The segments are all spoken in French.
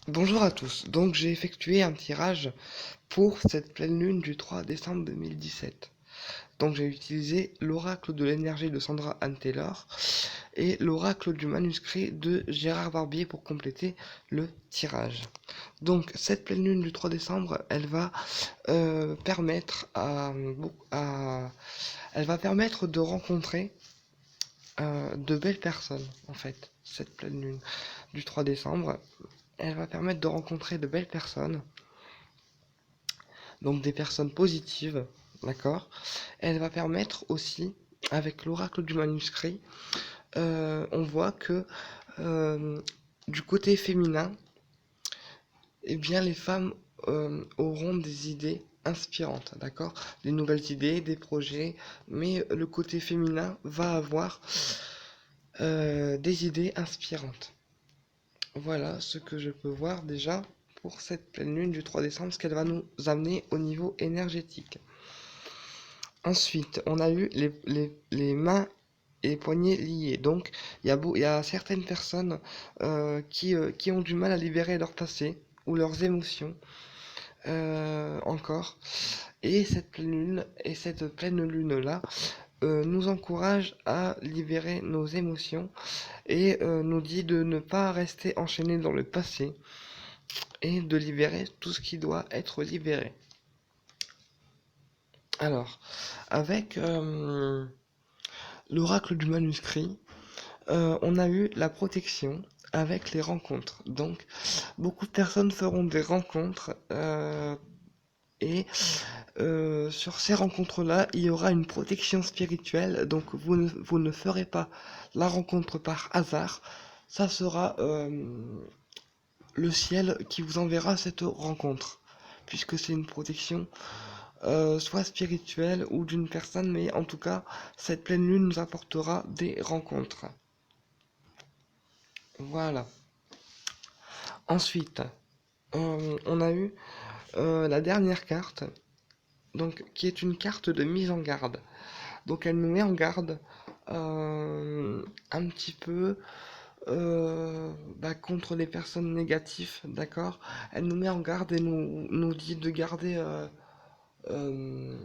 Bonjour à tous, donc j'ai effectué un tirage pour cette pleine lune du 3 décembre 2017. Donc j'ai utilisé l'oracle de l'énergie de Sandra Anne Taylor et l'oracle du manuscrit de Gérard Barbier pour compléter le tirage. Donc cette pleine lune du 3 décembre, elle va permettre elle va permettre de rencontrer de belles personnes en fait. Cette pleine lune du 3 décembre, elle va permettre de rencontrer de belles personnes, donc des personnes positives, d'accord. Elle va permettre aussi, avec l'oracle du manuscrit, on voit que euh, du côté féminin, eh bien les femmes auront des idées inspirantes, d'accord, des nouvelles idées, des projets, mais le côté féminin va avoir des idées inspirantes. Voilà ce que je peux voir déjà pour cette pleine lune du 3 décembre, ce qu'elle va nous amener au niveau énergétique. Ensuite, on a eu les mains et les poignets liés. Donc, il y a certaines personnes qui ont du mal à libérer leur passé ou leurs émotions encore. Et cette pleine lune-là nous encourage à libérer nos émotions et nous dit de ne pas rester enchaîné dans le passé et de libérer tout ce qui doit être libéré. Alors, avec l'oracle du manuscrit, on a eu la protection avec les rencontres. Donc, beaucoup de personnes feront des rencontres et sur ces rencontres-là, il y aura une protection spirituelle. Donc, vous ne ferez pas la rencontre par hasard. Ça sera le ciel qui vous enverra cette rencontre, puisque c'est une protection soit spirituelle ou d'une personne, mais en tout cas, cette pleine lune nous apportera des rencontres. Voilà. Ensuite, on a eu la dernière carte, donc qui est une carte de mise en garde. Donc elle nous met en garde un petit peu contre les personnes négatives, d'accord. Elle nous met en garde et nous dit de garder euh,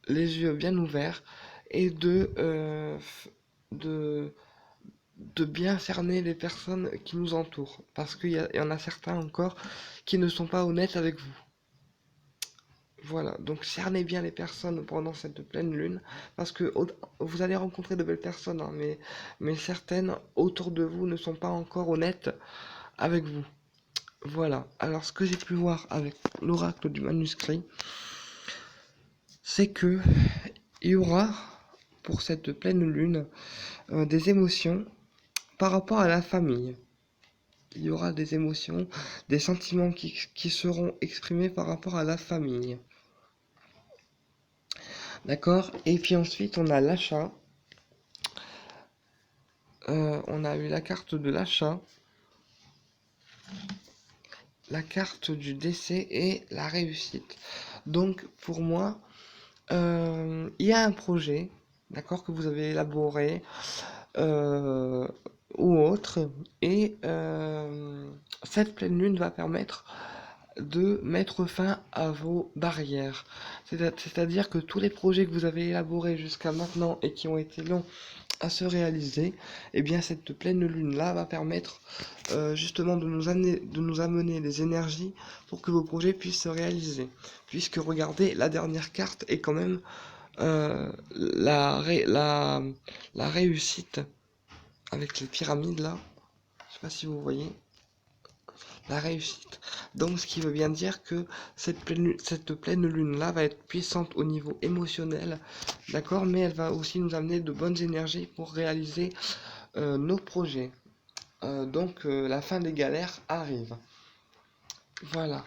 les yeux bien ouverts et de, de bien cerner les personnes qui nous entourent. Parce y en a certains encore qui ne sont pas honnêtes avec vous. Voilà, donc cernez bien les personnes pendant cette pleine lune, parce que vous allez rencontrer de belles personnes, hein, mais certaines autour de vous ne sont pas encore honnêtes avec vous. Voilà, alors ce que j'ai pu voir avec l'oracle du manuscrit, c'est que il y aura pour cette pleine lune des émotions par rapport à la famille. Il y aura des émotions, des sentiments qui seront exprimés par rapport à la famille. D'accord. Et puis ensuite, on a l'achat. On a eu la carte de l'achat, la carte du décès et la réussite. Donc, pour moi, il y a un projet, d'accord, que vous avez élaboré euh, ou autre, et cette pleine lune va permettre de mettre fin à vos barrières. C'est-à-dire que tous les projets que vous avez élaborés jusqu'à maintenant et qui ont été longs à se réaliser, et bien cette pleine lune là va permettre justement de nous amener les énergies pour que vos projets puissent se réaliser. Puisque regardez, la dernière carte est quand même la réussite avec les pyramides là. Je sais pas si vous voyez la réussite. Donc ce qui veut bien dire que cette pleine lune là va être puissante au niveau émotionnel, d'accord, mais elle va aussi nous amener de bonnes énergies pour réaliser nos projets. La fin des galères arrive. Voilà.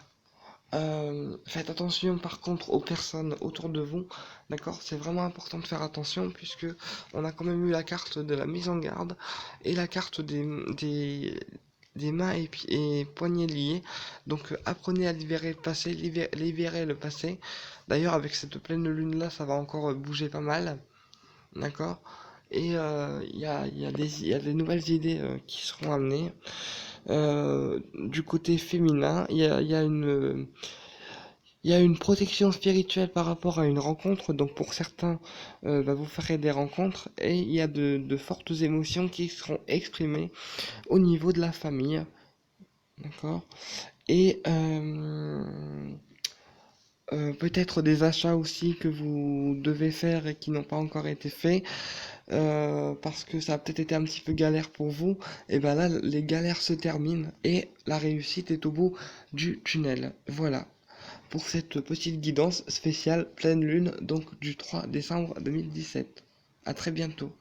Faites attention par contre aux personnes autour de vous, d'accord? C'est vraiment important de faire attention puisque on a quand même eu la carte de la mise en garde et la carte des mains et poignets liés. Donc apprenez à libérer le passé, libérer le passé. D'ailleurs avec cette pleine lune là, ça va encore bouger pas mal, d'accord? et il y a des nouvelles idées qui seront amenées. Du côté féminin, il y a une protection spirituelle par rapport à une rencontre, donc pour certains, vous ferez des rencontres et il y a de fortes émotions qui seront exprimées au niveau de la famille, d'accord? Et peut-être des achats aussi que vous devez faire et qui n'ont pas encore été faits, parce que ça a peut-être été un petit peu galère pour vous. Et ben là, les galères se terminent et la réussite est au bout du tunnel. Voilà pour cette petite guidance spéciale pleine lune, donc du 3 décembre 2017. À très bientôt.